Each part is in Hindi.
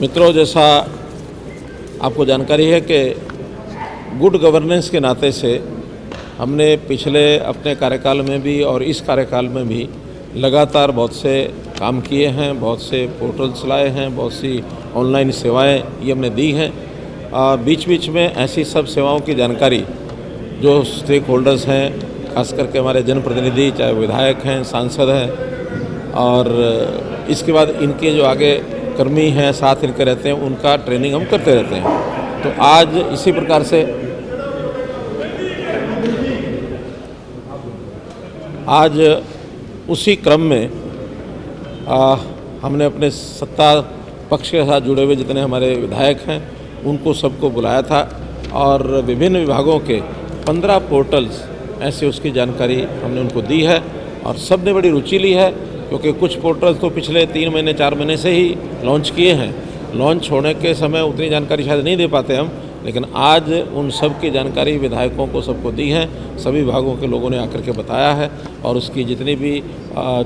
मित्रों, जैसा आपको जानकारी है कि गुड गवर्नेंस के नाते से हमने पिछले अपने कार्यकाल में भी और इस कार्यकाल में भी लगातार बहुत से काम किए हैं, बहुत से पोर्टल चलाए हैं, बहुत सी ऑनलाइन सेवाएं ये हमने दी हैं। बीच बीच में ऐसी सब सेवाओं की जानकारी जो स्टेक होल्डर्स हैं, खास करके हमारे जनप्रतिनिधि, चाहे विधायक हैं, सांसद हैं, और इसके बाद इनके जो आगे कर्मी हैं, साथ इनके रहते हैं, उनका ट्रेनिंग हम करते रहते हैं। तो आज इसी प्रकार से आज उसी क्रम में हमने अपने सत्ता पक्ष के साथ जुड़े हुए जितने हमारे विधायक हैं उनको सबको बुलाया था और विभिन्न विभागों के 15 पोर्टल्स ऐसे उसकी जानकारी हमने उनको दी है और सब ने बड़ी रुचि ली है, क्योंकि कुछ पोर्टल्स तो पिछले 3 महीने 4 महीने से ही लॉन्च किए हैं। लॉन्च होने के समय उतनी जानकारी शायद नहीं दे पाते हम, लेकिन आज उन सब की जानकारी विधायकों को सबको दी है। सभी विभागों के लोगों ने आकर के बताया है और उसकी जितनी भी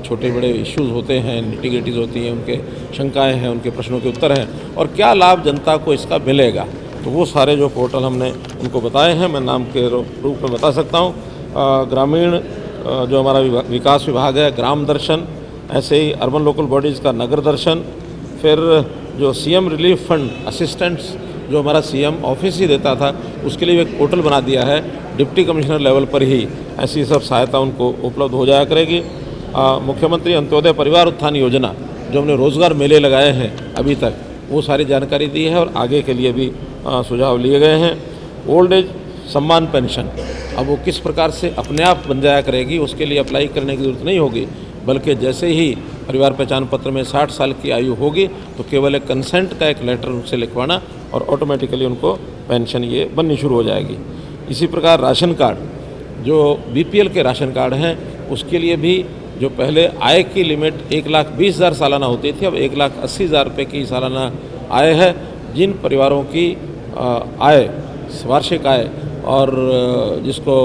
छोटे बड़े इश्यूज़ होते हैं, निटिग्रिटीज़ होती हैं, उनके शंकाएं हैं, उनके प्रश्नों के उत्तर हैं और क्या लाभ जनता को इसका मिलेगा, तो वो सारे जो पोर्टल हमने उनको बताए हैं। मैं नाम के रूप में बता सकता हूँ। ग्रामीण जो हमारा विकास विभाग है, ग्राम दर्शन, ऐसे ही अर्बन लोकल बॉडीज़ का नगर दर्शन, फिर जो सीएम रिलीफ फंड असिस्टेंट्स जो हमारा सीएम ऑफिस ही देता था, उसके लिए एक पोर्टल बना दिया है। डिप्टी कमिश्नर लेवल पर ही ऐसी सब सहायता उनको उपलब्ध हो जाया करेगी। मुख्यमंत्री अंत्योदय परिवार उत्थान योजना जो हमने रोज़गार मेले लगाए हैं अभी तक, वो सारी जानकारी दी है और आगे के लिए भी सुझाव लिए गए हैं। ओल्ड एज सम्मान पेंशन अब वो किस प्रकार से अपने आप बन जाया करेगी, उसके लिए अप्लाई करने की ज़रूरत नहीं होगी, बल्कि जैसे ही परिवार पहचान पत्र में 60 साल की आयु होगी तो केवल एक कंसेंट का एक लेटर उनसे लिखवाना और ऑटोमेटिकली उनको पेंशन ये बननी शुरू हो जाएगी। इसी प्रकार राशन कार्ड, जो बीपीएल के राशन कार्ड हैं, उसके लिए भी जो पहले आय की लिमिट 1,20,000 सालाना होती थी, अब 1,80,000 रुपये की सालाना आय है। जिन परिवारों की आय, वार्षिक आय और जिसको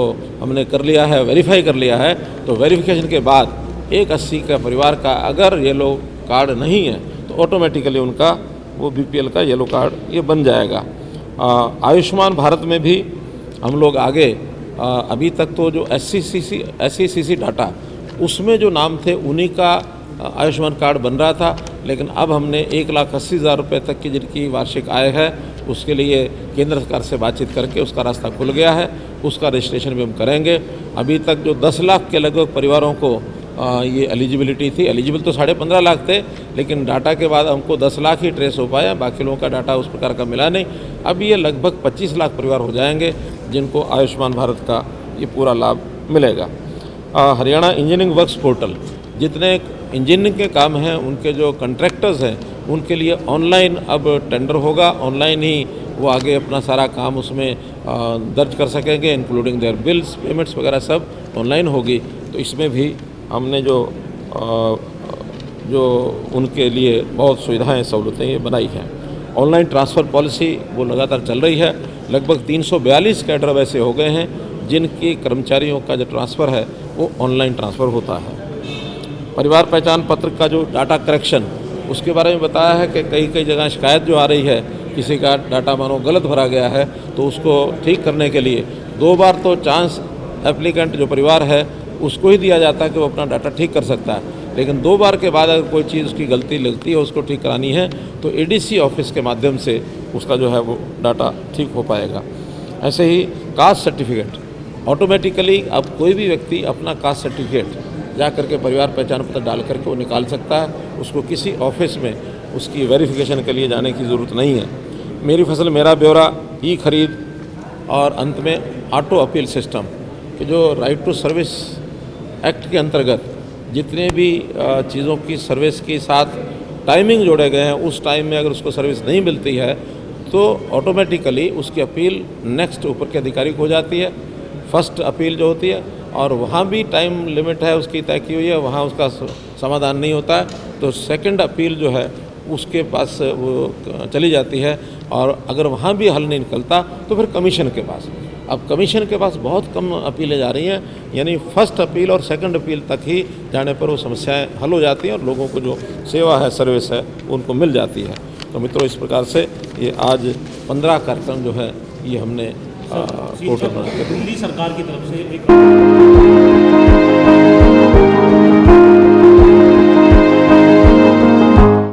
हमने कर लिया है, वेरीफाई कर लिया है, तो वेरिफिकेशन के बाद 1,80 का परिवार का अगर येलो कार्ड नहीं है तो ऑटोमेटिकली उनका वो बीपीएल का येलो कार्ड ये बन जाएगा। आयुष्मान भारत में भी हम लोग आगे अभी तक तो जो SCCC डाटा उसमें जो नाम थे उन्हीं का आयुष्मान कार्ड बन रहा था, लेकिन अब हमने 1,80,000 रुपये तक की जिनकी वार्षिक आय है उसके लिए केंद्र सरकार से बातचीत करके उसका रास्ता खुल गया है, उसका रजिस्ट्रेशन भी हम करेंगे। अभी तक जो 10 लाख के लगभग परिवारों को ये एलिजिबिलिटी थी, एलिजिबल तो 15.5 लाख थे, लेकिन डाटा के बाद हमको 10 लाख ही ट्रेस हो पाया, बाकी लोगों का डाटा उस प्रकार का मिला नहीं। अब ये लगभग 25 लाख परिवार हो जाएंगे जिनको आयुष्मान भारत का ये पूरा लाभ मिलेगा। हरियाणा इंजीनियरिंग वर्क्स पोर्टल, जितने इंजीनियरिंग के काम हैं उनके जो कंट्रैक्टर्स हैं उनके लिए ऑनलाइन अब टेंडर होगा, ऑनलाइन ही वो आगे अपना सारा काम उसमें दर्ज कर सकेंगे, इंक्लूडिंग देयर बिल्स, पेमेंट्स वगैरह सब ऑनलाइन होगी। तो इसमें भी हमने जो उनके लिए बहुत सुविधाएं, सहूलतें ये बनाई हैं। ऑनलाइन ट्रांसफ़र पॉलिसी वो लगातार चल रही है। लगभग 342 कैडर अब ऐसे हो गए हैं जिनकी कर्मचारियों का जो ट्रांसफ़र है वो ऑनलाइन ट्रांसफ़र होता है। परिवार पहचान पत्र का जो डाटा करेक्शन, उसके बारे में बताया है कि कई जगह शिकायत जो आ रही है, किसी का डाटा मानो गलत भरा गया है, तो उसको ठीक करने के लिए 2 बार तो चांस एप्लीकेंट जो परिवार है उसको ही दिया जाता है कि वो अपना डाटा ठीक कर सकता है, लेकिन 2 बार के बाद अगर कोई चीज़ उसकी गलती लगती है, उसको ठीक करानी है, तो एडीसी ऑफिस के माध्यम से उसका जो है वो डाटा ठीक हो पाएगा। ऐसे ही कास्ट सर्टिफिकेट, ऑटोमेटिकली अब कोई भी व्यक्ति अपना कास्ट सर्टिफिकेट जा करके परिवार पहचान पत्र डाल करके वो निकाल सकता है, उसको किसी ऑफिस में उसकी वेरिफिकेशन के लिए जाने की ज़रूरत नहीं है। मेरी फसल मेरा ब्यौरा, ई खरीद और अंत में ऑटो अपील सिस्टम कि जो राइट टू सर्विस एक्ट के अंतर्गत जितने भी चीज़ों की सर्विस के साथ टाइमिंग जोड़े गए हैं, उस टाइम में अगर उसको सर्विस नहीं मिलती है तो ऑटोमेटिकली उसकी अपील नेक्स्ट ऊपर के अधिकारी को हो जाती है। फर्स्ट अपील जो होती है और वहाँ भी टाइम लिमिट है उसकी तय की हुई है, वहाँ उसका समाधान नहीं होता है तो सेकंड अपील जो है उसके पास वो चली जाती है, और अगर वहाँ भी हल नहीं निकलता तो फिर कमीशन के पास। अब कमीशन के पास बहुत कम अपीलें जा रही हैं, यानी फर्स्ट अपील और सेकंड अपील तक ही जाने पर वो समस्याएं हल हो जाती हैं और लोगों को जो सेवा है, सर्विस है, उनको मिल जाती है। तो मित्रों, इस प्रकार से ये आज 15 कार्यक्रम जो है ये हमने पोर्टल पर दिल्ली सरकार की तरफ से एक